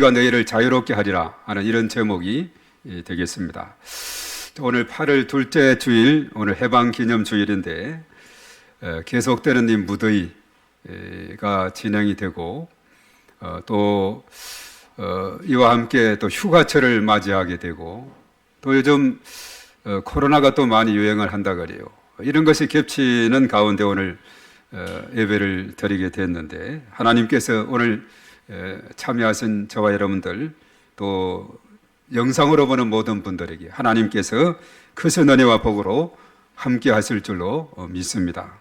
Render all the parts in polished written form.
가 너희를 자유롭게 하리라 하는 이런 제목이 되겠습니다. 오늘 8월 둘째 주일, 오늘 해방기념주일인데 계속되는 이 무더위가 진행이 되고 또 이와 함께 또 휴가철을 맞이하게 되고 또 요즘 코로나가 또 많이 유행을 한다 그래요. 이런 것이 겹치는 가운데 오늘 예배를 드리게 됐는데 하나님께서 오늘 참여하신 저와 여러분들 또 영상으로 보는 모든 분들에게 하나님께서 크신 은혜와 복으로 함께 하실 줄로 믿습니다.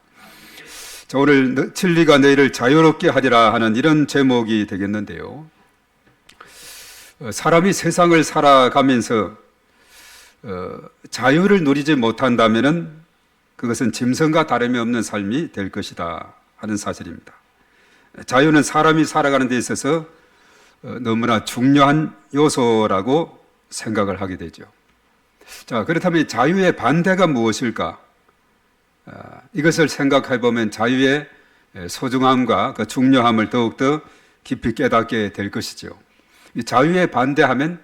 자, 오늘 진리가 너희를 자유롭게 하리라 하는 이런 제목이 되겠는데요. 사람이 세상을 살아가면서 자유를 누리지 못한다면 그것은 짐승과 다름이 없는 삶이 될 것이다 하는 사실입니다. 자유는 사람이 살아가는 데 있어서 너무나 중요한 요소라고 생각을 하게 되죠. 자, 그렇다면 자유의 반대가 무엇일까? 이것을 생각해 보면 자유의 소중함과 그 중요함을 더욱더 깊이 깨닫게 될 것이죠. 이 자유의 반대하면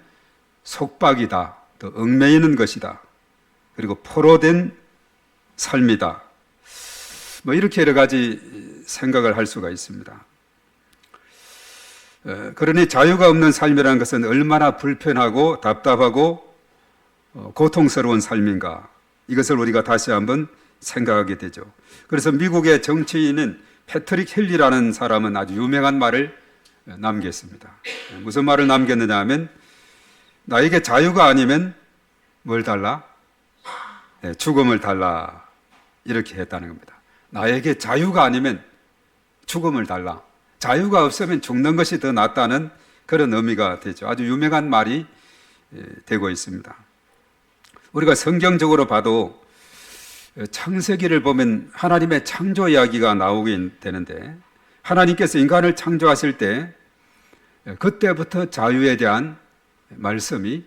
속박이다, 또 얽매이는 것이다, 그리고 포로된 삶이다. 이렇게 여러 가지 생각을 할 수가 있습니다. 그러니 자유가 없는 삶이라는 것은 얼마나 불편하고 답답하고 고통스러운 삶인가, 이것을 우리가 다시 한번 생각하게 되죠. 그래서 미국의 정치인인 패트릭 힐리라는 사람은 아주 유명한 말을 남겼습니다. 무슨 말을 남겼느냐 하면 나에게 자유가 아니면 뭘 달라? 죽음을 달라, 이렇게 했다는 겁니다. 나에게 자유가 아니면 죽음을 달라. 자유가 없으면 죽는 것이 더 낫다는 그런 의미가 되죠. 아주 유명한 말이 되고 있습니다. 우리가 성경적으로 봐도 창세기를 보면 하나님의 창조 이야기가 나오게 되는데 하나님께서 인간을 창조하실 때 그때부터 자유에 대한 말씀이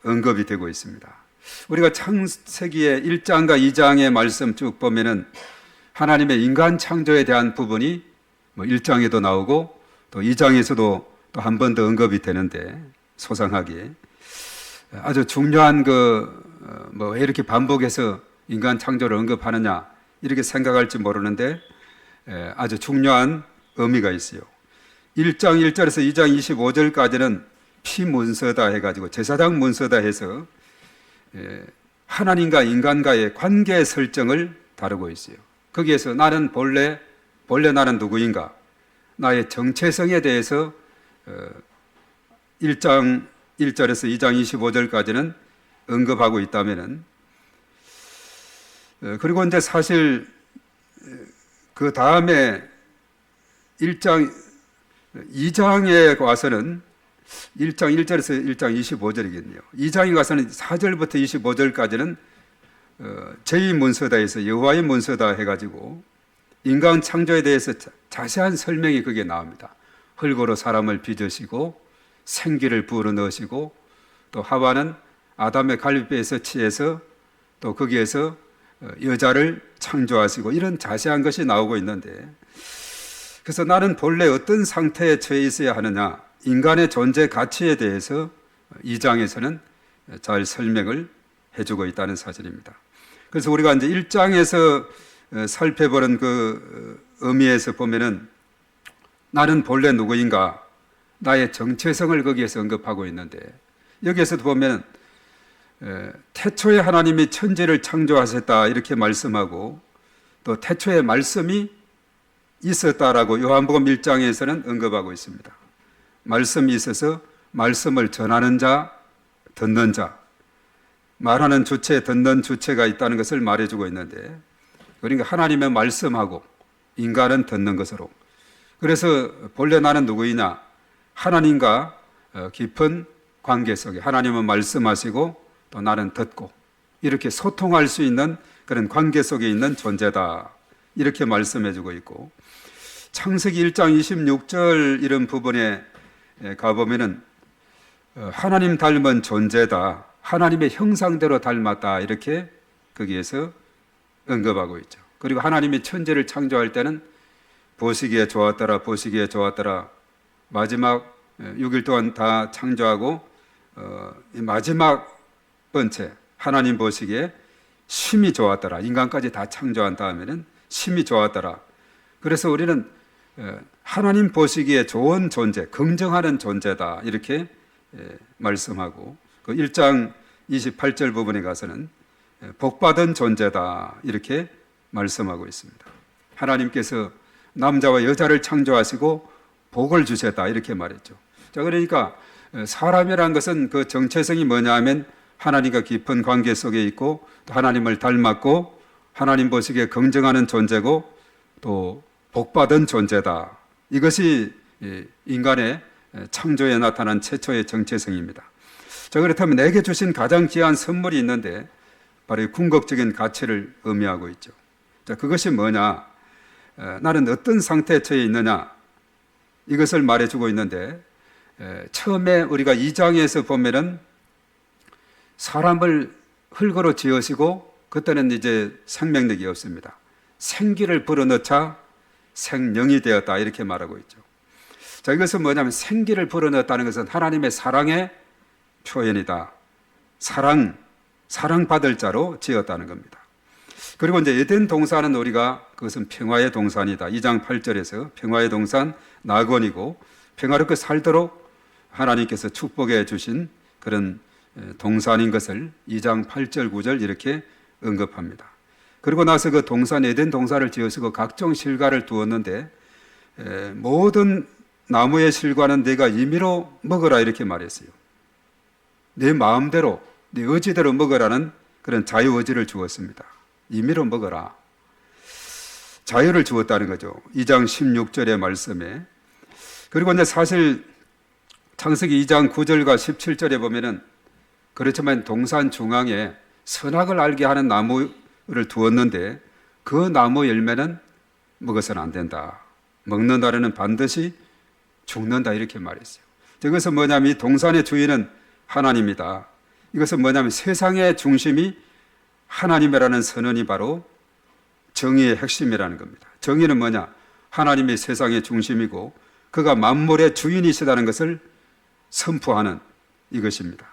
언급이 되고 있습니다. 우리가 창세기의 1장과 2장의 말씀 쭉 보면은 하나님의 인간 창조에 대한 부분이 1장에도 나오고 또 2장에서도 또 한 번 더 언급이 되는데 소상하게 아주 중요한 왜 이렇게 반복해서 인간 창조를 언급하느냐 이렇게 생각할지 모르는데 아주 중요한 의미가 있어요. 1장 1절에서 2장 25절까지는 피문서다 해가지고 제사장 문서다 해서 하나님과 인간과의 관계 설정을 다루고 있어요. 거기에서 나는 본래 나는 누구인가, 나의 정체성에 대해서 1장 1절에서 2장 25절까지는 언급하고 있다면은, 그리고 이제 사실 그 다음에 1장 2장에 와서는 1장 1절에서 1장 25절이겠네요. 2장에 가서는 4절부터 25절까지는 제2문서다 해서 여호와의 문서다 해가지고 인간 창조에 대해서 자세한 설명이 거기에 나옵니다. 흙으로 사람을 빚으시고 생기를 불어넣으시고 또 하와는 아담의 갈비뼈에서 취해서 또 거기에서 여자를 창조하시고 이런 자세한 것이 나오고 있는데, 그래서 나는 본래 어떤 상태에 처해 있어야 하느냐, 인간의 존재 가치에 대해서 2장에서는 잘 설명을 해주고 있다는 사실입니다. 그래서 우리가 이제 1장에서 살펴보는 그 의미에서 보면은 나는 본래 누구인가, 나의 정체성을 거기에서 언급하고 있는데, 여기에서도 보면 태초에 하나님이 천지를 창조하셨다 이렇게 말씀하고 또 태초에 말씀이 있었다라고 요한복음 1장에서는 언급하고 있습니다. 말씀이 있어서 말씀을 전하는 자, 듣는 자, 말하는 주체, 듣는 주체가 있다는 것을 말해주고 있는데, 그러니까 하나님의 말씀하고 인간은 듣는 것으로, 그래서 본래 나는 누구이냐, 하나님과 깊은 관계 속에 하나님은 말씀하시고 또 나는 듣고 이렇게 소통할 수 있는 그런 관계 속에 있는 존재다, 이렇게 말씀해주고 있고, 창세기 1장 26절 이런 부분에 가보면은 하나님 닮은 존재다, 하나님의 형상대로 닮았다, 이렇게 거기에서 언급하고 있죠. 그리고 하나님이 천지를 창조할 때는 보시기에 좋았더라, 보시기에 좋았더라, 마지막 6일 동안 다 창조하고 이 마지막 번째 하나님 보시기에 심히 좋았더라. 인간까지 다 창조한 다음에는 심히 좋았더라. 그래서 우리는 하나님 보시기에 좋은 존재, 긍정하는 존재다 이렇게 말씀하고 그 1장 28절 부분에 가서는 복받은 존재다 이렇게 말씀하고 있습니다. 하나님께서 남자와 여자를 창조하시고 복을 주셨다 이렇게 말했죠. 자, 그러니까 사람이란 것은 그 정체성이 뭐냐 하면 하나님과 깊은 관계 속에 있고 또 하나님을 닮았고 하나님 보시기에 긍정하는 존재고 또 복받은 존재다. 이것이 인간의 창조에 나타난 최초의 정체성입니다. 자, 그렇다면 내게 주신 가장 귀한 선물이 있는데 바로 이 궁극적인 가치를 의미하고 있죠. 자, 그것이 뭐냐? 나는 어떤 상태에 처해 있느냐? 이것을 말해주고 있는데 처음에 우리가 2장에서 보면은 사람을 흙으로 지으시고 그때는 이제 생명력이 없습니다. 생기를 불어넣자 생명이 되었다 이렇게 말하고 있죠. 자, 이것은 뭐냐면 생기를 불어넣었다는 것은 하나님의 사랑의 표현이다. 사랑받을 자로 지었다는 겁니다. 그리고 이제 에덴 동산은 우리가 그것은 평화의 동산이다. 2장 8절에서 평화의 동산 낙원이고 평화롭게 살도록 하나님께서 축복해 주신 그런 동산인 것을 2장 8절 9절 이렇게 언급합니다. 그리고 나서 그 동산 에덴 동산을 지으시고 각종 실과를 두었는데 모든 나무의 실과는 내가 임의로 먹어라 이렇게 말했어요. 내 마음대로 내 의지대로 먹으라는 그런 자유의지를 주었습니다. 임의로 먹어라. 자유를 주었다는 거죠. 2장 16절의 말씀에. 그리고 이제 사실 창세기 2장 9절과 17절에 보면은 그렇지만 동산 중앙에 선악을 알게 하는 나무를 두었는데 그 나무 열매는 먹어서는 안 된다. 먹는다라는 반드시 죽는다 이렇게 말했어요. 이것은 뭐냐면 이 동산의 주인은 하나님이다. 이것은 뭐냐면 세상의 중심이 하나님이라는 선언이 바로 정의의 핵심이라는 겁니다. 정의는 뭐냐? 하나님이 세상의 중심이고 그가 만물의 주인이시다는 것을 선포하는 이것입니다.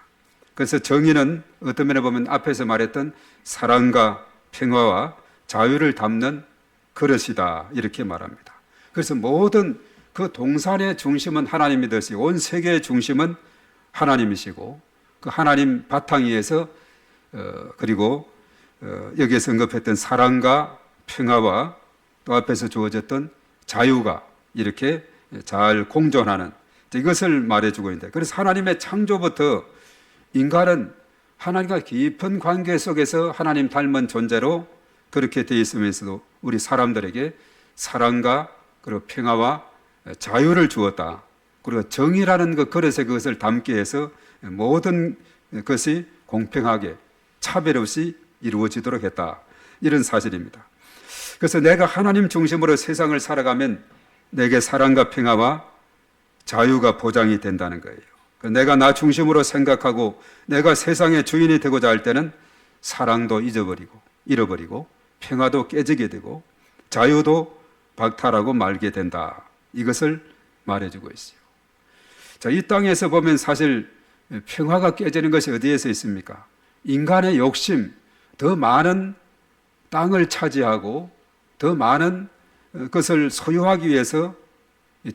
그래서 정의는 어떤 면에 보면 앞에서 말했던 사랑과 평화와 자유를 담는 그릇이다 이렇게 말합니다. 그래서 모든 그 동산의 중심은 하나님이 되시고 온 세계의 중심은 하나님이시고 그 하나님 바탕 위에서 그리고 여기에서 언급했던 사랑과 평화와 또 앞에서 주어졌던 자유가 이렇게 잘 공존하는 이것을 말해주고 있는데 그래서 하나님의 창조부터 인간은 하나님과 깊은 관계 속에서 하나님 닮은 존재로 그렇게 되어 있으면서도 우리 사람들에게 사랑과 그리고 평화와 자유를 주었다. 그리고 정의라는 그 그릇에 그것을 담게 해서 모든 것이 공평하게 차별 없이 이루어지도록 했다. 이런 사실입니다. 그래서 내가 하나님 중심으로 세상을 살아가면 내게 사랑과 평화와 자유가 보장이 된다는 거예요. 내가 나 중심으로 생각하고 내가 세상의 주인이 되고자 할 때는 사랑도 잃어버리고 평화도 깨지게 되고 자유도 박탈하고 말게 된다. 이것을 말해주고 있어요. 자, 이 땅에서 보면 사실 평화가 깨지는 것이 어디에서 있습니까? 인간의 욕심, 더 많은 땅을 차지하고 더 많은 것을 소유하기 위해서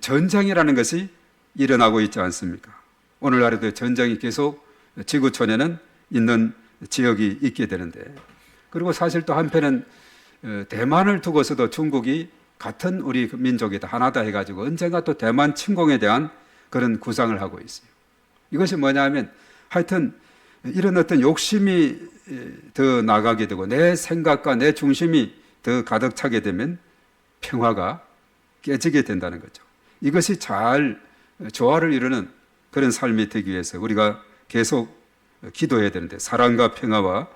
전쟁이라는 것이 일어나고 있지 않습니까? 오늘날에도 전쟁이 계속 지구촌에는 있는 지역이 있게 되는데 그리고 사실 또 한편은 대만을 두고서도 중국이 같은 우리 민족이다 하나다 해가지고 언젠가 또 대만 침공에 대한 그런 구상을 하고 있어요. 이것이 뭐냐 하면 하여튼 이런 어떤 욕심이 더 나가게 되고 내 생각과 내 중심이 더 가득 차게 되면 평화가 깨지게 된다는 거죠. 이것이 잘 조화를 이루는 그런 삶이 되기 위해서 우리가 계속 기도해야 되는데 사랑과 평화와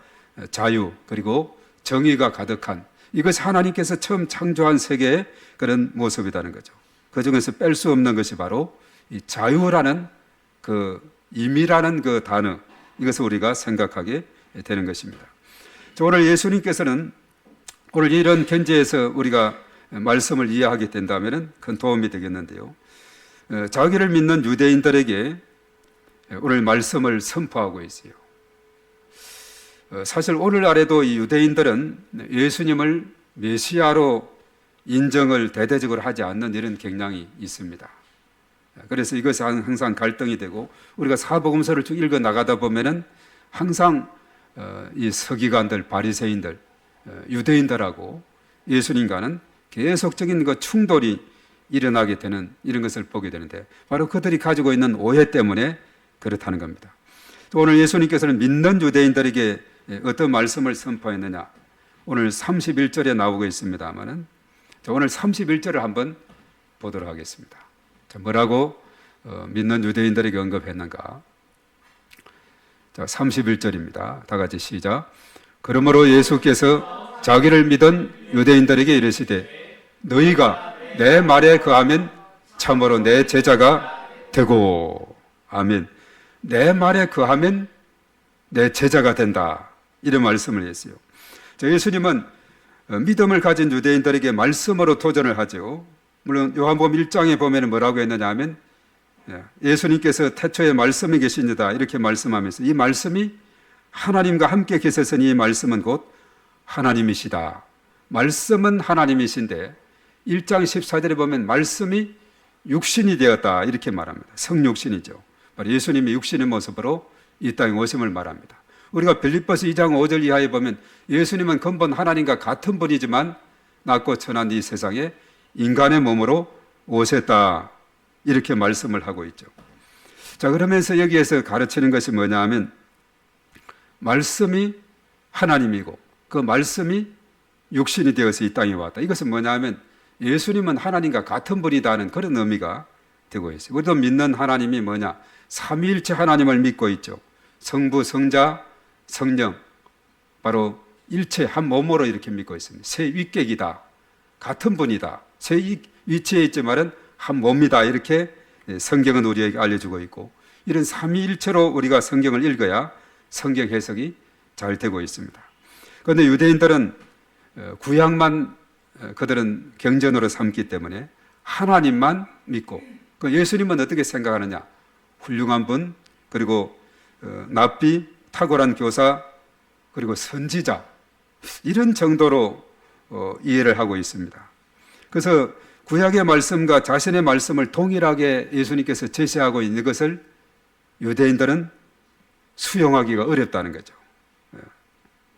자유 그리고 정의가 가득한 이것이 하나님께서 처음 창조한 세계의 그런 모습이라는 거죠. 그 중에서 뺄 수 없는 것이 바로 이 자유라는 그 임의라는 그 단어 이것을 우리가 생각하게 되는 것입니다. 오늘 예수님께서는 오늘 이런 견지에서 우리가 말씀을 이해하게 된다면 큰 도움이 되겠는데요. 자기를 믿는 유대인들에게 오늘 말씀을 선포하고 있어요. 사실 오늘날에도 이 유대인들은 예수님을 메시아로 인정을 대대적으로 하지 않는 이런 경향이 있습니다. 그래서 이것이 항상 갈등이 되고, 우리가 사복음서를 쭉 읽어 나가다 보면은 항상 이 서기관들, 바리새인들, 유대인들하고 예수님과는 계속적인 그 충돌이 일어나게 되는 이런 것을 보게 되는데, 바로 그들이 가지고 있는 오해 때문에 그렇다는 겁니다. 오늘 예수님께서는 믿는 유대인들에게 어떤 말씀을 선포했느냐, 오늘 31절에 나오고 있습니다만은 오늘 31절을 한번 보도록 하겠습니다. 뭐라고 믿는 유대인들에게 언급했는가? 자, 31절입니다. 다 같이 시작. 그러므로 예수께서 자기를 믿은 유대인들에게 이르시되 너희가 내 말에 거하면 참으로 내 제자가 되고. 아멘. 내 말에 거하면 내 제자가 된다, 이런 말씀을 했어요. 예수님은 믿음을 가진 유대인들에게 말씀으로 도전을 하죠. 물론 요한복음 1장에 보면 뭐라고 했느냐 하면, 예수님께서 태초에 말씀이 계시니다 이렇게 말씀하면서, 이 말씀이 하나님과 함께 계셨으니 이 말씀은 곧 하나님이시다. 말씀은 하나님이신데 1장 14절에 보면 말씀이 육신이 되었다, 이렇게 말합니다. 성육신이죠. 바로 예수님이 육신의 모습으로 이 땅에 오심을 말합니다. 우리가 빌립보서 2장 5절 이하에 보면 예수님은 근본 하나님과 같은 분이지만 낮고 천한 이 세상에 인간의 몸으로 오셨다, 이렇게 말씀을 하고 있죠. 자, 그러면서 여기에서 가르치는 것이 뭐냐 하면, 말씀이 하나님이고 그 말씀이 육신이 되어서 이 땅에 왔다. 이것은 뭐냐 하면 예수님은 하나님과 같은 분이다 하는 그런 의미가 되고 있어요. 우리도 믿는 하나님이 뭐냐? 삼위일체 하나님을 믿고 있죠. 성부, 성자, 성령, 바로 일체 한 몸으로 이렇게 믿고 있습니다. 세 윗객이다, 같은 분이다, 세 위치에 있지만은 한 몸이다, 이렇게 성경은 우리에게 알려주고 있고, 이런 삼위일체로 우리가 성경을 읽어야 성경 해석이 잘 되고 있습니다. 그런데 유대인들은 구약만 그들은 경전으로 삼기 때문에 하나님만 믿고, 그 예수님은 어떻게 생각하느냐? 훌륭한 분, 그리고 납비, 탁월한 교사, 그리고 선지자, 이런 정도로 이해를 하고 있습니다. 그래서 구약의 말씀과 자신의 말씀을 동일하게 예수님께서 제시하고 있는 것을 유대인들은 수용하기가 어렵다는 거죠.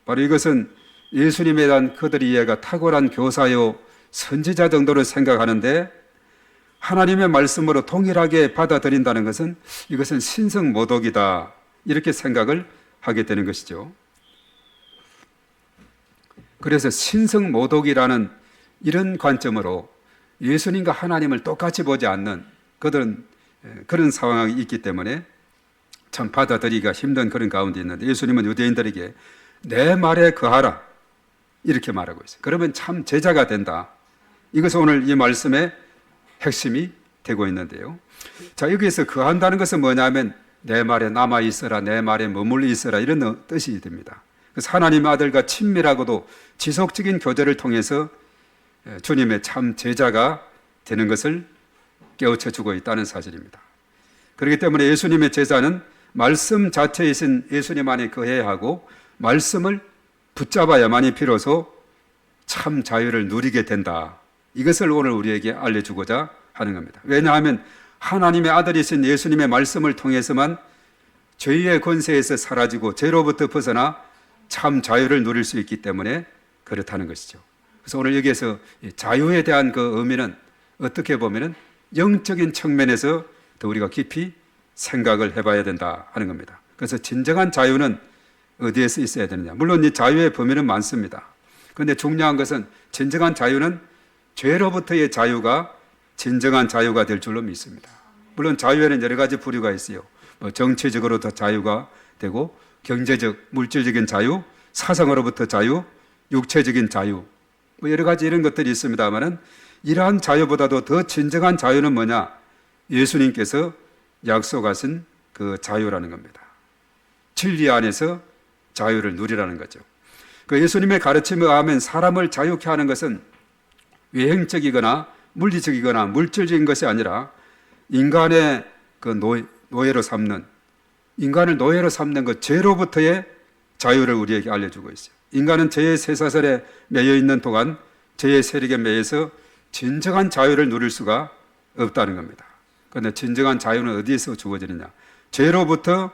바로 이것은 예수님에 대한 그들의 이해가 탁월한 교사요 선지자 정도로 생각하는데, 하나님의 말씀으로 동일하게 받아들인다는 것은 이것은 신성모독이다, 이렇게 생각을 하게 되는 것이죠. 그래서 신성모독이라는 이런 관점으로 예수님과 하나님을 똑같이 보지 않는 그들은 그런 상황이 있기 때문에 참 받아들이기가 힘든 그런 가운데 있는데, 예수님은 유대인들에게 내 말에 거하라, 이렇게 말하고 있어요. 그러면 참 제자가 된다. 이것은 오늘 이 말씀의 핵심이 되고 있는데요. 자, 여기에서 거한다는 것은 뭐냐면 내 말에 남아 있어라, 내 말에 머물러 있어라, 이런 뜻이 됩니다. 그래서 하나님의 아들과 친밀하고도 지속적인 교제를 통해서 주님의 참 제자가 되는 것을 깨우쳐 주고 있다는 사실입니다. 그렇기 때문에 예수님의 제자는 말씀 자체이신 예수님 안에 거해야 하고, 말씀을 붙잡아야만이 비로소 참 자유를 누리게 된다. 이것을 오늘 우리에게 알려주고자 하는 겁니다. 왜냐하면 하나님의 아들이신 예수님의 말씀을 통해서만 죄의 권세에서 사라지고 죄로부터 벗어나 참 자유를 누릴 수 있기 때문에 그렇다는 것이죠. 그래서 오늘 여기에서 자유에 대한 그 의미는 어떻게 보면은 영적인 측면에서 더 우리가 깊이 생각을 해봐야 된다 하는 겁니다. 그래서 진정한 자유는 어디에서 있어야 되느냐? 물론 이 자유의 범위는 많습니다. 그런데 중요한 것은 진정한 자유는 죄로부터의 자유가 진정한 자유가 될 줄로 믿습니다. 물론 자유에는 여러 가지 부류가 있어요. 정치적으로 더 자유가 되고, 경제적, 물질적인 자유, 사상으로부터 자유, 육체적인 자유, 여러 가지 이런 것들이 있습니다만은, 이러한 자유보다도 더 진정한 자유는 뭐냐? 예수님께서 약속하신 그 자유라는 겁니다. 진리 안에서 자유를 누리라는 거죠. 그 예수님의 가르침에 의하면 사람을 자유케 하는 것은 외형적이거나 물리적이거나 물질적인 것이 아니라 인간의 그 노예로 삼는, 인간을 노예로 삼는 그 죄로부터의 자유를 우리에게 알려주고 있어요. 인간은 죄의 쇠사슬에 매여 있는 동안 죄의 세력에 매여서 진정한 자유를 누릴 수가 없다는 겁니다. 그런데 진정한 자유는 어디에서 주어지느냐? 죄로부터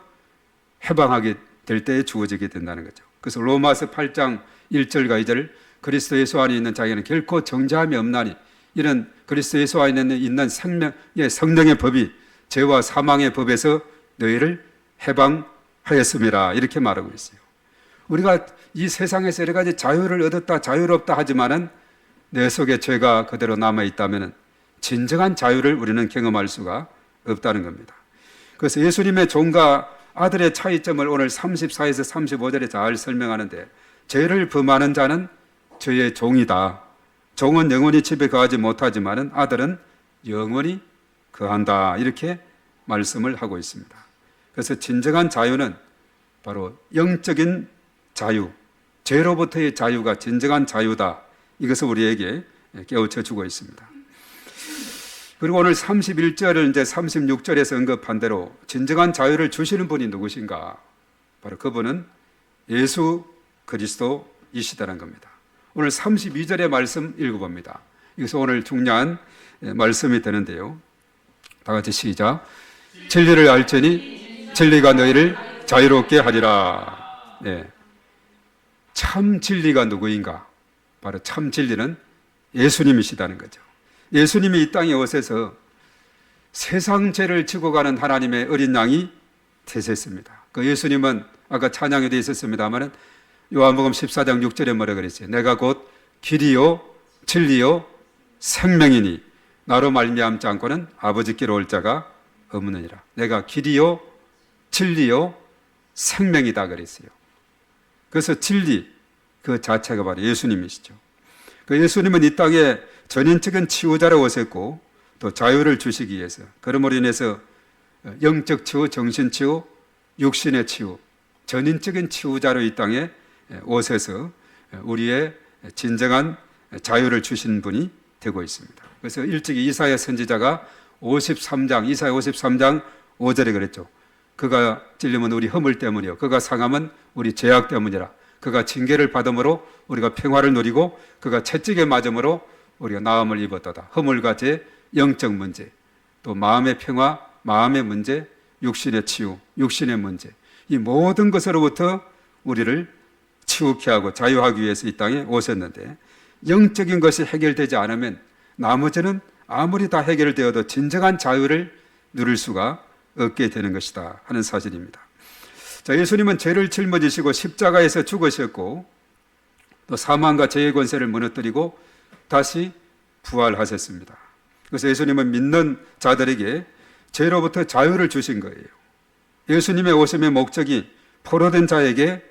해방하게 될 때에 주어지게 된다는 거죠. 그래서 로마서 8장 1절과 2절, 그리스도 예수 안에 있는 자에게는 결코 정죄함이 없나니, 이런 그리스도 예수 안에 있는 생명의 성령의 법이 죄와 사망의 법에서 너희를 해방하였음이라, 이렇게 말하고 있어요. 우리가 이 세상에서 여러 가지 자유를 얻었다, 자유롭다 하지만은 내 속에 죄가 그대로 남아 있다면 진정한 자유를 우리는 경험할 수가 없다는 겁니다. 그래서 예수님의 종과 아들의 차이점을 오늘 34에서 35절에 잘 설명하는데, 죄를 범하는 자는 죄의 종이다. 종은 영원히 집에 거하지 못하지만은 아들은 영원히 거한다, 이렇게 말씀을 하고 있습니다. 그래서 진정한 자유는 바로 영적인 자유, 죄로부터의 자유가 진정한 자유다. 이것을 우리에게 깨우쳐 주고 있습니다. 그리고 오늘 31절을 이제 36절에서 언급한 대로 진정한 자유를 주시는 분이 누구신가? 바로 그분은 예수 그리스도이시다는 겁니다. 오늘 32절의 말씀 읽어봅니다. 이것은 오늘 중요한 말씀이 되는데요. 다 같이 시작. 진리를 알지니 진리가 너희를 자유롭게 하리라. 네. 참 진리가 누구인가? 바로 참 진리는 예수님이시다는 거죠. 예수님이 이 땅에 오셔서 세상 죄를 지고 가는 하나님의 어린 양이 되셨습니다. 그 예수님은 아까 찬양에도 있었습니다만 요한복음 14장 6절에 뭐라 그랬어요? 내가 곧 길이요 진리요 생명이니 나로 말미암지 않고는 아버지께로 올 자가 없느니라. 내가 길이요 진리요 생명이다 그랬어요. 그래서 진리 그 자체가 바로 예수님이시죠. 그 예수님은 이 땅에 전인적인 치유자로 오셨고 또 자유를 주시기 위해서, 그러므로 인해서 영적 치유, 정신 치유, 육신의 치유, 전인적인 치유자로 이 땅에 오셔서 우리의 진정한 자유를 주신 분이 되고 있습니다. 그래서 일찍이 이사야 선지자가 이사야 53장 5절에 그랬죠. 그가 찔림은 우리 허물 때문이요 그가 상함은 우리 죄악 때문이라. 그가 징계를 받음으로 우리가 평화를 누리고 그가 채찍에 맞음으로 우리가 나음을 입었도다. 허물과 죄, 영적 문제, 또 마음의 평화, 마음의 문제, 육신의 치유, 육신의 문제, 이 모든 것으로부터 우리를 치우게 하고 자유하기 위해서 이 땅에 오셨는데, 영적인 것이 해결되지 않으면 나머지는 아무리 다 해결되어도 진정한 자유를 누릴 수가 없게 되는 것이다 하는 사실입니다. 자, 예수님은 죄를 짊어지시고 십자가에서 죽으셨고 또 사망과 죄의 권세를 무너뜨리고 다시 부활하셨습니다. 그래서 예수님은 믿는 자들에게 죄로부터 자유를 주신 거예요. 예수님의 오심의 목적이 포로된 자에게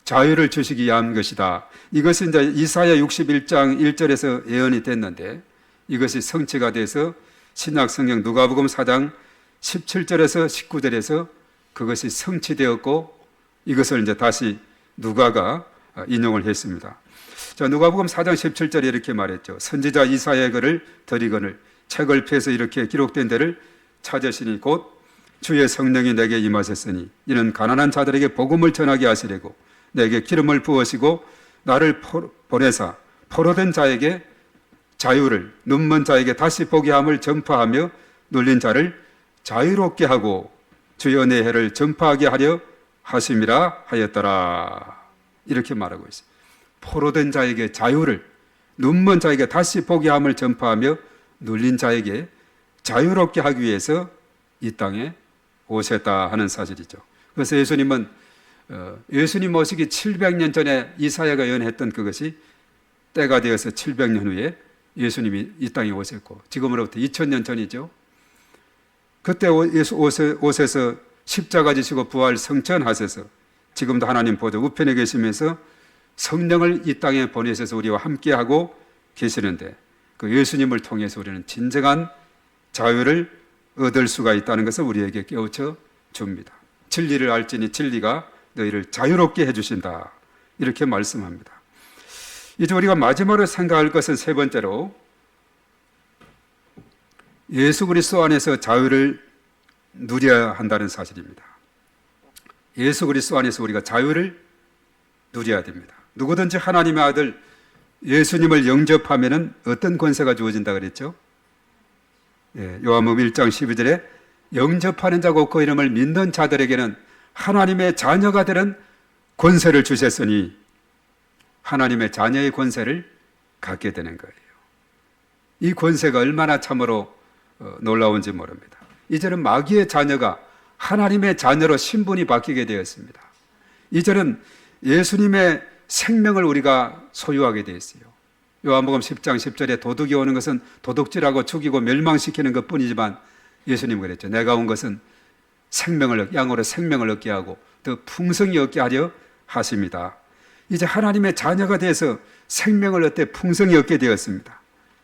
자유를 주시기 위한 것이다. 이것이 이제 이사야 61장 1절에서 예언이 됐는데 이것이 성취가 돼서 신약 성경 누가복음 4장 17절에서 19절에서 그것이 성취되었고 이것을 이제 다시 누가가 인용을 했습니다. 자, 누가복음 4장 17절에 이렇게 말했죠. 선지자 이사야의 글을 드리거늘 책을 펴서 이렇게 기록된 데를 찾으시니 곧 주의 성령이 내게 임하셨으니 이는 가난한 자들에게 복음을 전하게 하시려고 내게 기름을 부으시고 나를 보내사 포로된 자에게 자유를, 눈먼 자에게 다시 보게 함을 전파하며 눌린 자를 자유롭게 하고 주의 은혜의 해를 전파하게 하려 하심이라 하였더라. 이렇게 말하고 있어요. 포로된 자에게 자유를, 눈먼 자에게 다시 보게 함을 전파하며 눌린 자에게 자유롭게 하기 위해서 이 땅에 오셨다 하는 사실이죠. 그래서 예수님은 예수님 오시기 700년 전에 이사야가 예언했던 그것이 때가 되어서 700년 후에 예수님이 이 땅에 오셨고 지금으로부터 2000년 전이죠. 그때 예수 오셔서 십자가 지시고 부활 성천하셔서 지금도 하나님 보좌 우편에 계시면서 성령을 이 땅에 보내셔서 우리와 함께하고 계시는데 그 예수님을 통해서 우리는 진정한 자유를 얻을 수가 있다는 것을 우리에게 깨우쳐 줍니다. 진리를 알지니 진리가 너희를 자유롭게 해주신다. 이렇게 말씀합니다. 이제 우리가 마지막으로 생각할 것은 세 번째로 예수 그리스도 안에서 자유를 누려야 한다는 사실입니다. 예수 그리스도 안에서 우리가 자유를 누려야 됩니다. 누구든지 하나님의 아들 예수님을 영접하면은 어떤 권세가 주어진다 그랬죠? 요한복음 1장 12절에 영접하는 자고 그 이름을 믿는 자들에게는 하나님의 자녀가 되는 권세를 주셨으니 하나님의 자녀의 권세를 갖게 되는 거예요. 이 권세가 얼마나 참으로 놀라운지 모릅니다. 이제는 마귀의 자녀가 하나님의 자녀로 신분이 바뀌게 되었습니다. 이제는 예수님의 생명을 우리가 소유하게 되었어요. 요한복음 10장 10절에 도둑이 오는 것은 도둑질하고 죽이고 멸망시키는 것뿐이지만 예수님 그랬죠. 내가 온 것은 양으로 생명을 얻게 하고 더 풍성히 얻게 하려 하십니다. 이제 하나님의 자녀가 돼서 생명을 얻되 풍성히 얻게 되었습니다.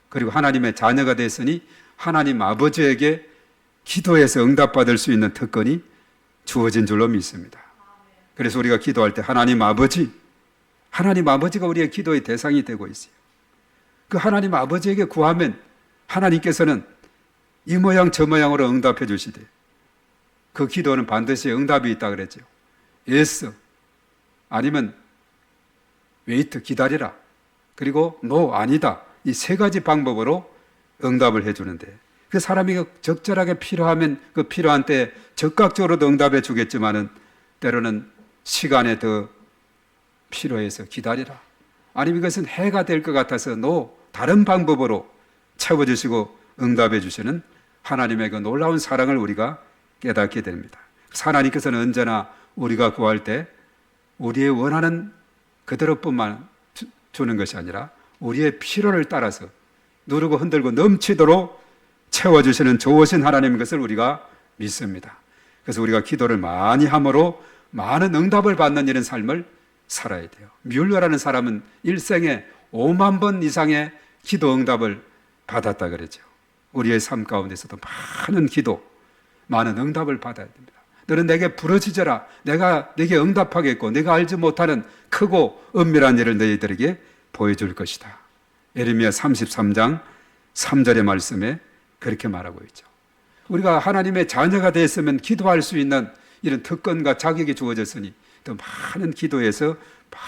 그리고 하나님의 자녀가 됐으니 하나님 아버지에게 기도해서 응답받을 수 있는 특권이 주어진 줄로 믿습니다. 그래서 우리가 기도할 때 하나님 아버지가 우리의 기도의 대상이 되고 있어요. 그 하나님 아버지에게 구하면 하나님께서는 이 모양 저 모양으로 응답해 주시되 그 기도는 반드시 응답이 있다 그랬죠. yes 아니면 wait 기다리라 그리고 no 아니다 이 세 가지 방법으로 응답을 해 주는데 그 사람이 적절하게 필요하면 그 필요한 때에 적극적으로도 응답해 주겠지만은 때로는 시간에 더 필요해서 기다리라 아니면 이것은 해가 될 것 같아서 no 다른 방법으로 채워주시고 응답해 주시는 하나님의 그 놀라운 사랑을 우리가 깨닫게 됩니다. 하나님께서는 언제나 우리가 구할 때 우리의 원하는 그대로뿐만 주는 것이 아니라 우리의 필요를 따라서 누르고 흔들고 넘치도록 채워주시는 좋으신 하나님인 것을 우리가 믿습니다. 그래서 우리가 기도를 많이 함으로 많은 응답을 받는 이런 삶을 살아야 돼요. 뮬러라는 사람은 일생에 5만 번 이상의 기도 응답을 받았다 그러죠. 우리의 삶 가운데서도 많은 기도, 많은 응답을 받아야 됩니다. 너는 내게 부르짖어라. 내가 네게 응답하겠고 내가 알지 못하는 크고 은밀한 일을 너희들에게 보여줄 것이다. 예레미야 33장 3절의 말씀에 그렇게 말하고 있죠. 우리가 하나님의 자녀가 됐으면 기도할 수 있는 이런 특권과 자격이 주어졌으니 또 많은 기도에서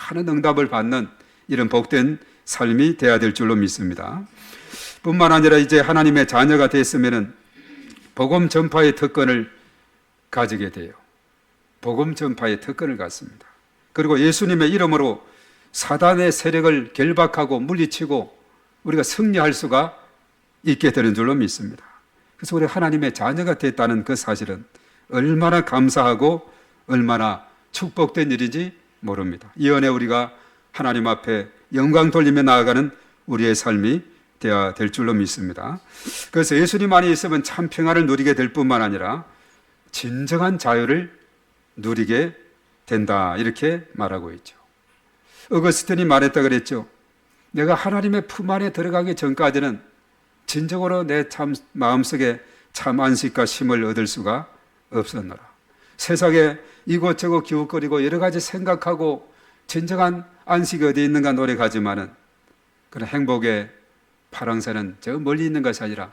많은 응답을 받는 이런 복된 삶이 되어야 될 줄로 믿습니다. 뿐만 아니라 이제 하나님의 자녀가 됐으면 복음 전파의 특권을 가지게 돼요. 복음 전파의 특권을 갖습니다. 그리고 예수님의 이름으로 사단의 세력을 결박하고 물리치고 우리가 승리할 수가 있게 되는 줄로 믿습니다. 그래서 우리 하나님의 자녀가 됐다는 그 사실은 얼마나 감사하고 얼마나 축복된 일인지 모릅니다. 이 은혜 우리가 하나님 앞에 영광 돌리며 나아가는 우리의 삶이 되어야 될 줄로 믿습니다. 그래서 예수님 안에 있으면 참 평안을 누리게 될 뿐만 아니라 진정한 자유를 누리게 된다 이렇게 말하고 있죠. 어거스틴이 말했다 그랬죠. 내가 하나님의 품 안에 들어가기 전까지는 진정으로 내 참 마음속에 참 안식과 쉼을 얻을 수가 없었노라. 세상에 이곳저곳 기웃거리고 여러 가지 생각하고 진정한 안식이 어디 있는가 노력하지만은 그런 행복의 파랑새는 저 멀리 있는 것이 아니라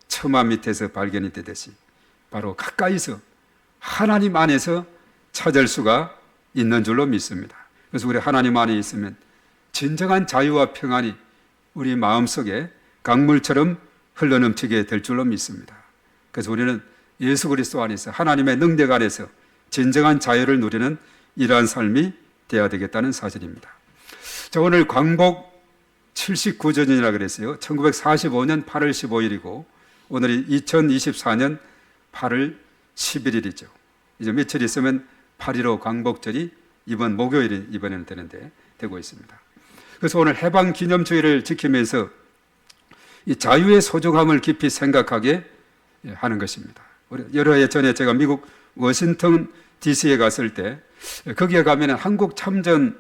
처마 밑에서 발견이 되듯이 바로 가까이서 하나님 안에서 찾을 수가 있는 줄로 믿습니다. 그래서 우리 하나님 안에 있으면 진정한 자유와 평안이 우리 마음속에 강물처럼 흘러넘치게 될 줄로 믿습니다. 그래서 우리는 예수 그리스도 안에서 하나님의 능력 안에서 진정한 자유를 누리는 이러한 삶이 되어야 되겠다는 사실입니다. 자, 오늘 광복 79주년이라 그랬어요. 1945년 8월 15일이고 오늘이 2024년 8월 11일이죠. 이제 며칠 있으면 8.15 광복절이 이번 목요일이 이번에는 되고 있습니다. 그래서 오늘 해방 기념주의를 지키면서 이 자유의 소중함을 깊이 생각하게 하는 것입니다. 여러 해 전에 제가 미국 워싱턴 DC에 갔을 때 거기에 가면 한국 전쟁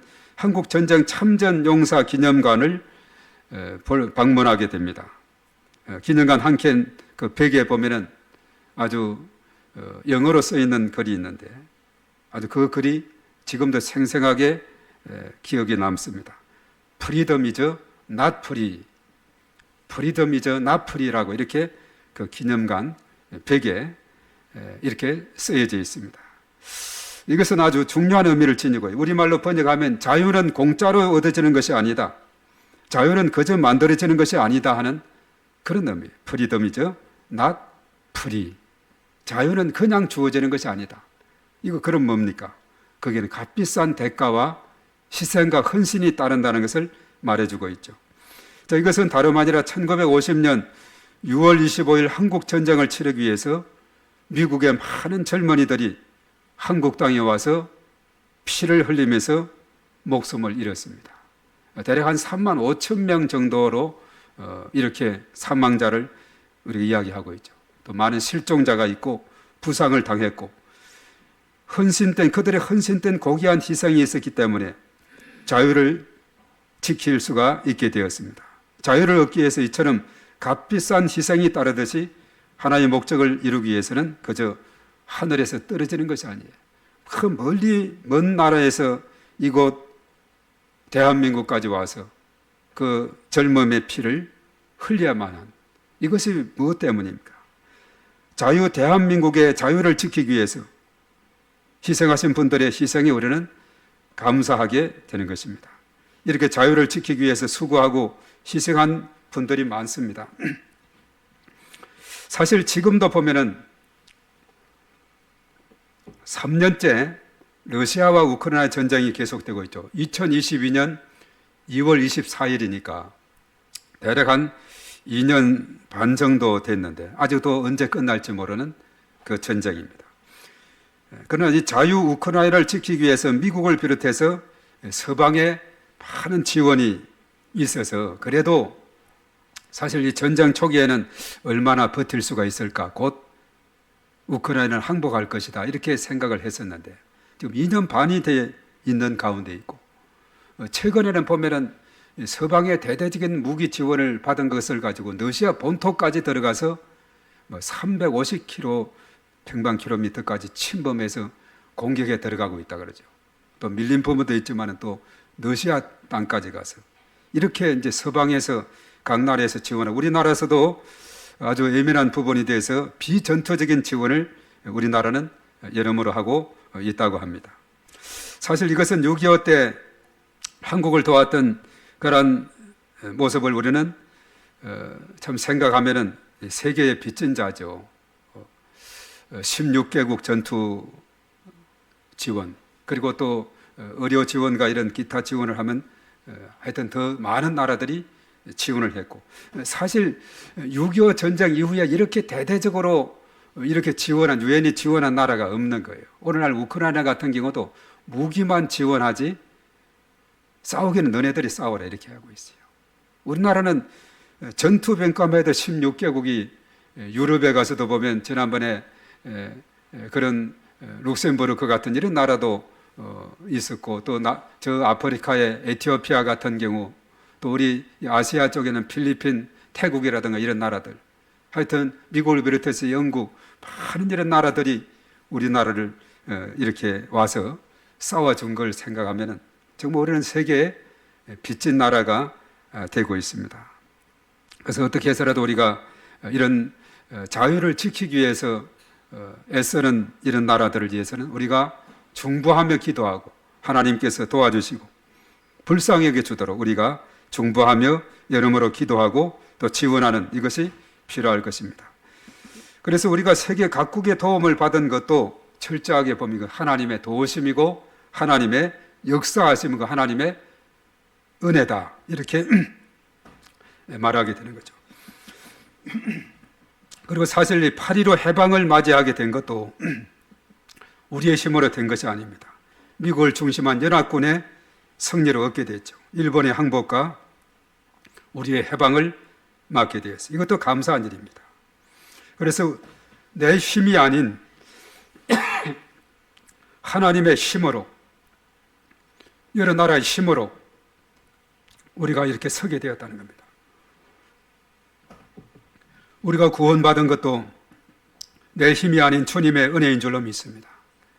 참전 용사 기념관을 방문하게 됩니다. 기념관 한 켠 그 벽에 보면은 아주 영어로 써 있는 글이 있는데 아주 그 글이 지금도 생생하게 기억에 남습니다. Freedom is not free. Freedom is not free라고 이렇게 그 기념관 벽에 이렇게 쓰여져 있습니다. 이것은 아주 중요한 의미를 지니고 우리말로 번역하면 자유는 공짜로 얻어지는 것이 아니다. 자유는 그저 만들어지는 것이 아니다 하는 그런 의미. 프리덤이죠. not free. 자유는 그냥 주어지는 것이 아니다. 이거 그럼 뭡니까? 거기에는 값비싼 대가와 희생과 헌신이 따른다는 것을 말해주고 있죠. 자, 이것은 다름 아니라 1950년 6월 25일 한국 전쟁을 치르기 위해서 미국의 많은 젊은이들이 한국 땅에 와서 피를 흘리면서 목숨을 잃었습니다. 대략 한 3만 5천 명 정도로 이렇게 사망자를 우리가 이야기하고 있죠. 또 많은 실종자가 있고 부상을 당했고 그들의 헌신된 고귀한 희생이 있었기 때문에 자유를 지킬 수가 있게 되었습니다. 자유를 얻기 위해서 이처럼 값비싼 희생이 따르듯이 하나의 목적을 이루기 위해서는 그저 하늘에서 떨어지는 것이 아니에요. 그 멀리 먼 나라에서 이곳 대한민국까지 와서 그 젊음의 피를 흘려야만 한 이것이 무엇 때문입니까? 대한민국의 자유를 지키기 위해서 희생하신 분들의 희생에 우리는 감사하게 되는 것입니다. 이렇게 자유를 지키기 위해서 수고하고 희생한 분들이 많습니다. 사실 지금도 보면은 3년째 러시아와 우크라이나 전쟁이 계속되고 있죠. 2022년 2월 24일이니까 대략 한 2년 반 정도 됐는데 아직도 언제 끝날지 모르는 그 전쟁입니다. 그러나 이 자유 우크라이나를 지키기 위해서 미국을 비롯해서 서방에 많은 지원이 있어서 그래도 사실 이 전쟁 초기에는 얼마나 버틸 수가 있을까, 곧 우크라이나는 항복할 것이다 이렇게 생각을 했었는데 지금 2년 반이 돼 있는 가운데 있고 최근에는 보면은 서방의 대대적인 무기 지원을 받은 것을 가지고 러시아 본토까지 들어가서 350km 평방킬로미터까지 침범해서 공격에 들어가고 있다 그러죠. 또 밀린 부분도 있지만 또 러시아 땅까지 가서 이렇게 이제 서방에서 각 나라에서 지원하고 우리나라에서도 아주 예민한 부분에 대해서 비전투적인 지원을 우리나라는 여러모로 하고 있다고 합니다. 사실 이것은 6.25 때 한국을 도왔던 그런 모습을 우리는 참 생각하면은 세계의 빚진 자죠. 16개국 전투 지원 그리고 또 의료 지원과 이런 기타 지원을 하면 하여튼 더 많은 나라들이 지원을 했고 사실 6.25 전쟁 이후에 이렇게 대대적으로 이렇게 지원한 유엔이 지원한 나라가 없는 거예요. 오늘날 우크라이나 같은 경우도 무기만 지원하지 싸우기는 너네들이 싸워라 이렇게 하고 있어요. 우리나라는 전투병감만 해도 16개국이 유럽에 가서도 보면 지난번에 그런 룩셈부르크 같은 이런 나라도 있었고 또 저 아프리카의 에티오피아 같은 경우 또 우리 아시아 쪽에는 필리핀, 태국이라든가 이런 나라들 하여튼 미국을 비롯해서 영국 많은 이런 나라들이 우리나라를 이렇게 와서 싸워준 걸 생각하면 정말 우리는 세계의 빚진 나라가 되고 있습니다. 그래서 어떻게 해서라도 우리가 이런 자유를 지키기 위해서 애쓰는 이런 나라들을 위해서는 우리가 중보하며 기도하고 하나님께서 도와주시고 불쌍히 여겨주도록 우리가 중보하며 여러모로 기도하고 또 지원하는 이것이 필요할 것입니다. 그래서 우리가 세계 각국의 도움을 받은 것도 철저하게 보면 하나님의 도우심이고 하나님의 역사하심과 하나님의 은혜다 이렇게 말하게 되는 거죠. 그리고 사실 이 8.15 해방을 맞이하게 된 것도 우리의 힘으로 된 것이 아닙니다. 미국을 중심한 연합군의 승리를 얻게 됐죠. 일본의 항복과 우리의 해방을 맞게 되었어요. 이것도 감사한 일입니다. 그래서 내 힘이 아닌 하나님의 힘으로 여러 나라의 힘으로 우리가 이렇게 서게 되었다는 겁니다. 우리가 구원받은 것도 내 힘이 아닌 주님의 은혜인 줄로 믿습니다.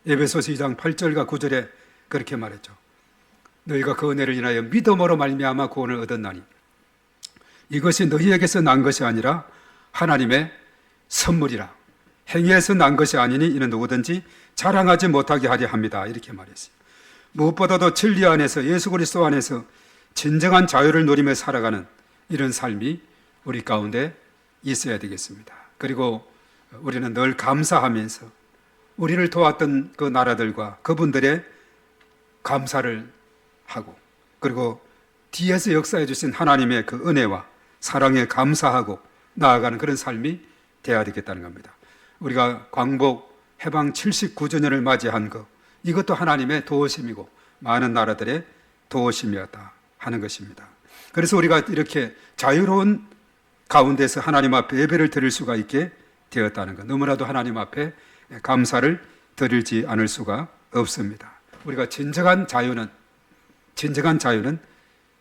에베소서 2장 8절과 9절에 그렇게 말했죠. 너희가 그 은혜를 인하여 믿음으로 말미암아 구원을 얻었나니 이것이 너희에게서 난 것이 아니라 하나님의 선물이라. 행위에서 난 것이 아니니 이는 누구든지 자랑하지 못하게 하려 합니다. 이렇게 말했어요. 무엇보다도 진리 안에서, 예수 그리스도 안에서 진정한 자유를 누리며 살아가는 이런 삶이 우리 가운데 있어야 되겠습니다. 그리고 우리는 늘 감사하면서 우리를 도왔던 그 나라들과 그분들의 감사를 하고, 그리고 뒤에서 역사해 주신 하나님의 그 은혜와 사랑에 감사하고 나아가는 그런 삶이 되어야 되겠다는 겁니다. 우리가 광복 해방 79주년을 맞이한 것, 이것도 하나님의 도우심이고 많은 나라들의 도우심이었다 하는 것입니다. 그래서 우리가 이렇게 자유로운 가운데서 하나님 앞에 예배를 드릴 수가 있게 되었다는 것, 너무나도 하나님 앞에 감사를 드리지 않을 수가 없습니다. 우리가 진정한 자유는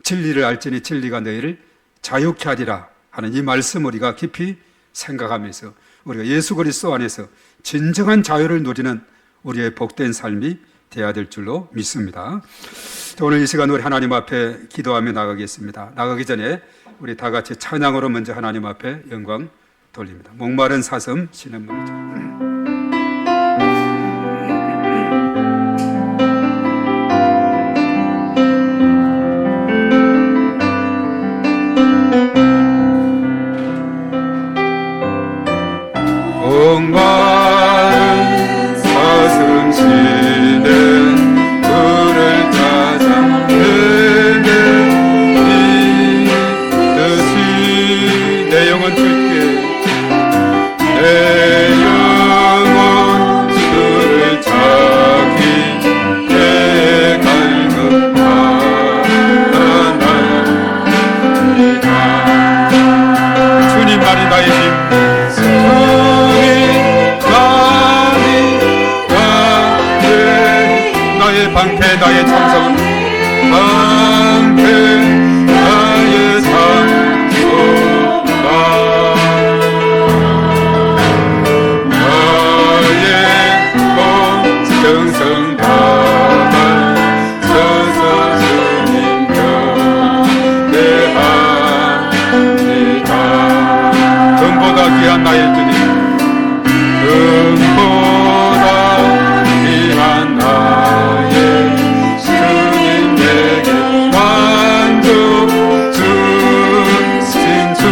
진리를 알지니 진리가 너희를 자유케 하리라 하는 이 말씀 우리가 깊이 생각하면서 우리가 예수 그리스도 안에서 진정한 자유를 누리는 우리의 복된 삶이 되어야 될 줄로 믿습니다. 오늘 이 시간 우리 하나님 앞에 기도하며 나가겠습니다. 나가기 전에 우리 다 같이 찬양으로 먼저 하나님 앞에 영광 돌립니다. 목마른 사슴 쉬는 물이죠. 목마른 사슴 쉬는 물을 찾아 헤매이듯이 내 영혼 줄게, 내 영혼 주를 찾기에 갈급하나이다. 주님만이 나의 힘, 방패 나의 참성, 방패 나의 참소가, 나의 몸 정성다만 서서 주님 경배합니다. 금보다 귀한 나의 주님, 금보다 귀한 나의 주님에게 만족 주신 주,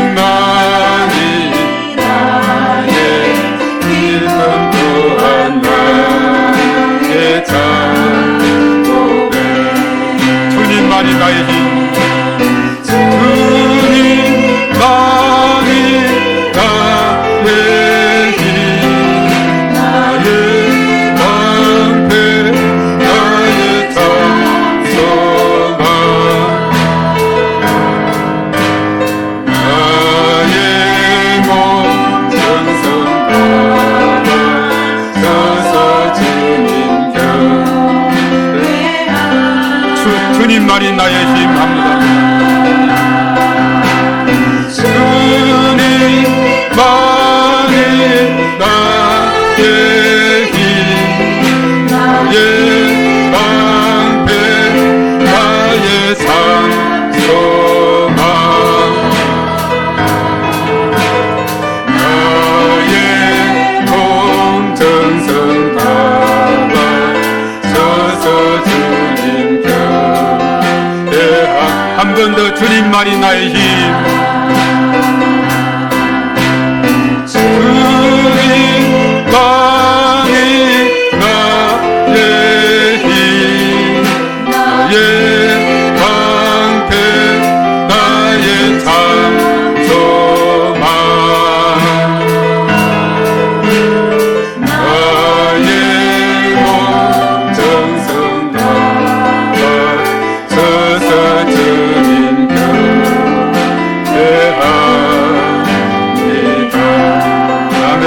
당신만이 나의 믿음 또한 나의 장고백, 주님만이 나의 힘, 주님만이 나의 힘, 나의 방패 나의 찬송아, 나의 몸 정성다만 서서 주님 경배합니다. 주님만이 나의 힘 합니다. 주님만이 나의 힘, 나의 방패 나의 찬송아, 나의 몸 정성다만 서서 주님 경배하. 한 번 더 주님만이 나의 힘, 주님만이 나의 힘, 나의 방패 나의 찬송아, 나의 몸 정성다만 서서 주님 경배합니다. 아멘.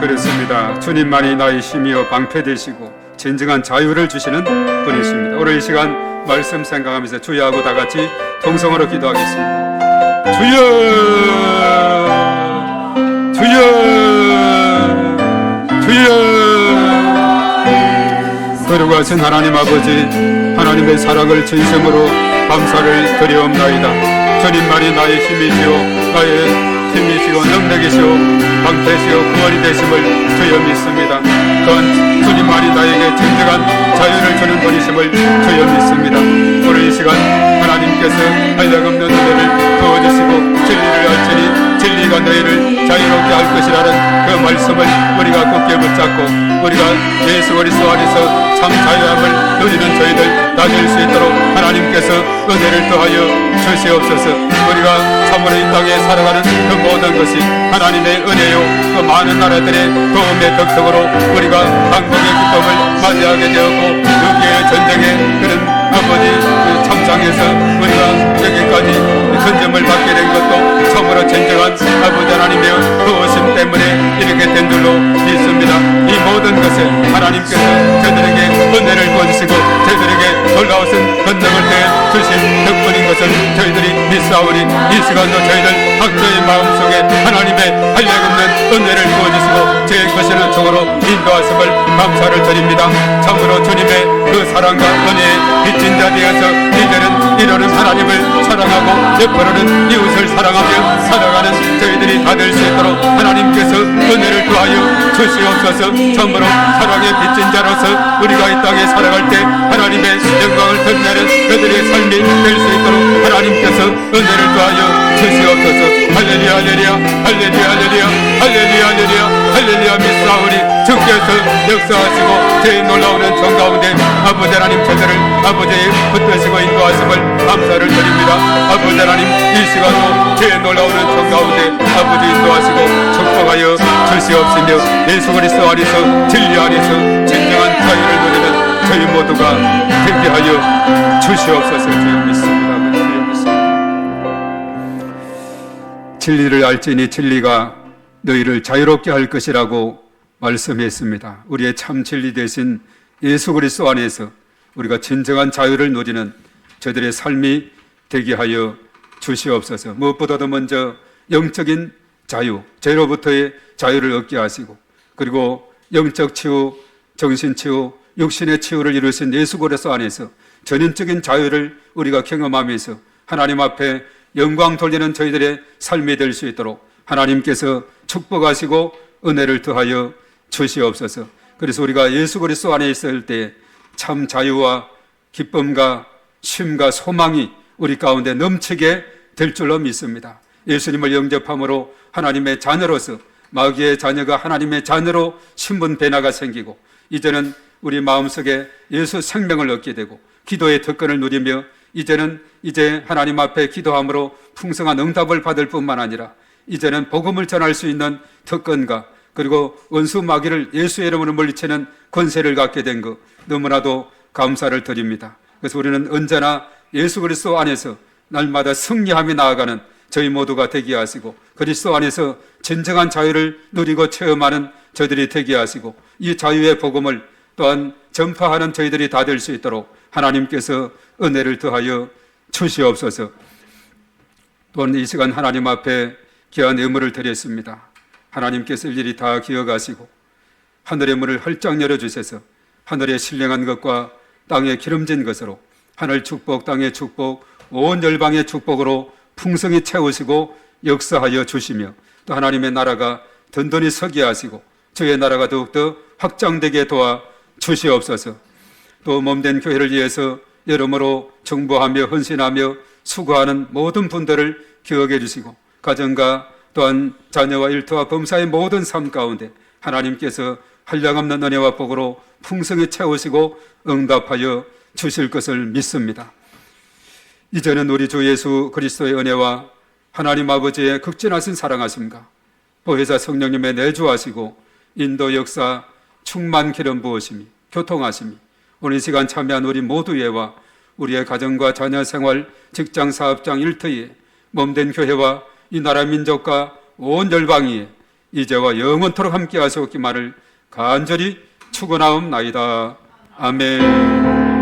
그렇습니다. 주님만이 나의 힘이요 방패 되시고 진정한 자유를 주시는 분이십니다. 오늘 이 시간 말씀 생각하면서 주여하고 다 같이 통성으로 기도하겠습니다. 주여, 주여, 주여. 거룩하신 하나님 아버지, 하나님 하나님의 사랑을 진심으로 감사를 드리옵나이다. 주님만이 나의 힘이시오 나의 힘이시고 능력이시오 방패시오 구원이 되심을 주여 믿습니다. 또한 주님만이 나에게 진정한 자유를 주는 분이심을 주여 믿습니다. 오늘 이 시간 하나님께서 한량없는 은혜를 부어주시고 진리를 알지니 진리가 너희를 자유롭게 할 것이라는 그 말씀을 우리가 굳게 붙잡고 우리가 예수 그리스도 안에서 참 자유함을 누리는 저희들 다 될 수 있도록 하나님께서 은혜를 더하여 주시옵소서. 우리가 참으로 이 땅에 살아가는 그 모든 것이 하나님의 은혜요 그 많은 나라들의 도움의 덕택으로 우리가 한국의 기쁨을 맞이하게 되었고 6.25 전쟁의 그런 아버지 그 참상에서 우리가 여기까지 선점을 받게 된 것도 참으로 진정한 아버지 하나님의 도우심 때문에 이렇게 된 줄로 믿습니다. 이 모든 것을 하나님께서 저들에게 은혜를 부어주시고 저희들에게 놀라우신 권능을 대해 주신 덕분인 것을 저희들이 믿사오니 이 시간도 저희들 각자의 마음속에 하나님의 한량없는 은혜를 부어주시고 제 것이는 쪽으로 인도하심을 감사를 드립니다. 참으로 주님의 그 사랑과 은혜에 빚진 자 되어서 이제는 이러는 하나님을 사랑하고 옆으로는 이웃을 사랑하며 살아가는 저희들이 다 될 수 있도록 하나님께서 은혜를 더하여 주시옵소서. 참으로 사랑의 빚진 자로서 우리가 이 땅에 살아갈 때 하나님의 영광을 드러내는 그들의 삶이 될 수 있도록 하나님께서 은혜를 더하여 주시옵소서. 할렐루야 할렐루야 할렐루야 할렐루야 할렐루야 할렐루야 할렐루야 믿사오니 주께서 역사하시고 제 놀라우는 정 가운데 아버지 하나님 저들을 아버지의 붙드시고 인도하심을 감사를 드립니다. 아버지 하나님 이 시간도 제 놀라우는 정 가운데 아버지 인도하시고 축복하여 주시옵시며 예수 그리스도 안에서 진리 안에서 진정한 자유를 누리는 저희 모두가 되게 하여 주시옵소서. 주여 믿습니다. 주여 믿습니다. 진리를 알지니 진리가 너희를 자유롭게 할 것이라고 말씀했습니다. 우리의 참 진리 대신 예수 그리스도 안에서 우리가 진정한 자유를 누리는 저들의 삶이 되게 하여 주시옵소서. 무엇보다도 먼저 영적인 자유, 죄로부터의 자유를 얻게 하시고 그리고 영적 치유, 정신 치유, 육신의 치유를 이루신 예수 그리스도 안에서 전인적인 자유를 우리가 경험하면서 하나님 앞에 영광 돌리는 저희들의 삶이 될 수 있도록 하나님께서 축복하시고 은혜를 더하여 주시옵소서. 그래서 우리가 예수 그리스도 안에 있을 때 참 자유와 기쁨과 쉼과 소망이 우리 가운데 넘치게 될 줄로 믿습니다. 예수님을 영접함으로 하나님의 자녀로서 마귀의 자녀가 하나님의 자녀로 신분 변화가 생기고 이제는 우리 마음속에 예수 생명을 얻게 되고 기도의 특권을 누리며 이제는 하나님 앞에 기도함으로 풍성한 응답을 받을 뿐만 아니라 이제는 복음을 전할 수 있는 특권과 그리고 원수 마귀를 예수의 이름으로 물리치는 권세를 갖게 된 것 너무나도 감사를 드립니다. 그래서 우리는 언제나 예수 그리스도 안에서 날마다 승리하며 나아가는 저희 모두가 되게 하시고 그리스도 안에서 진정한 자유를 누리고 체험하는 저희들이 되게 하시고 이 자유의 복음을 또한 전파하는 저희들이 다 될 수 있도록 하나님께서 은혜를 더하여 주시옵소서. 또한 이 시간 하나님 앞에 귀한 예물을 드렸습니다. 하나님께서 일일이 다 기억하시고 하늘의 문을 활짝 열어주셔서 하늘에 신령한 것과 땅에 기름진 것으로 하늘 축복 땅의 축복 온 열방의 축복으로 풍성히 채우시고 역사하여 주시며 또 하나님의 나라가 든든히 서게 하시고 주의 나라가 더욱더 확장되게 도와 주시옵소서. 또 몸된 교회를 위해서 여러모로 정보하며 헌신하며 수고하는 모든 분들을 기억해 주시고 가정과 또한 자녀와 일터와 범사의 모든 삶 가운데 하나님께서 한량없는 은혜와 복으로 풍성히 채우시고 응답하여 주실 것을 믿습니다. 이제는 우리 주 예수 그리스도의 은혜와 하나님 아버지의 극진하신 사랑하심과 보혜사 성령님의 내주하시고 인도 역사 충만 기름 부으심이 교통하심이 오늘 이 시간 참여한 우리 모두에와 우리의 가정과 자녀 생활 직장 사업장 일터에 몸된 교회와 이 나라 민족과 온 열방이 이제와 영원토록 함께 하시옵기만을 간절히 축원하옵나이다. 아멘.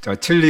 자, 진리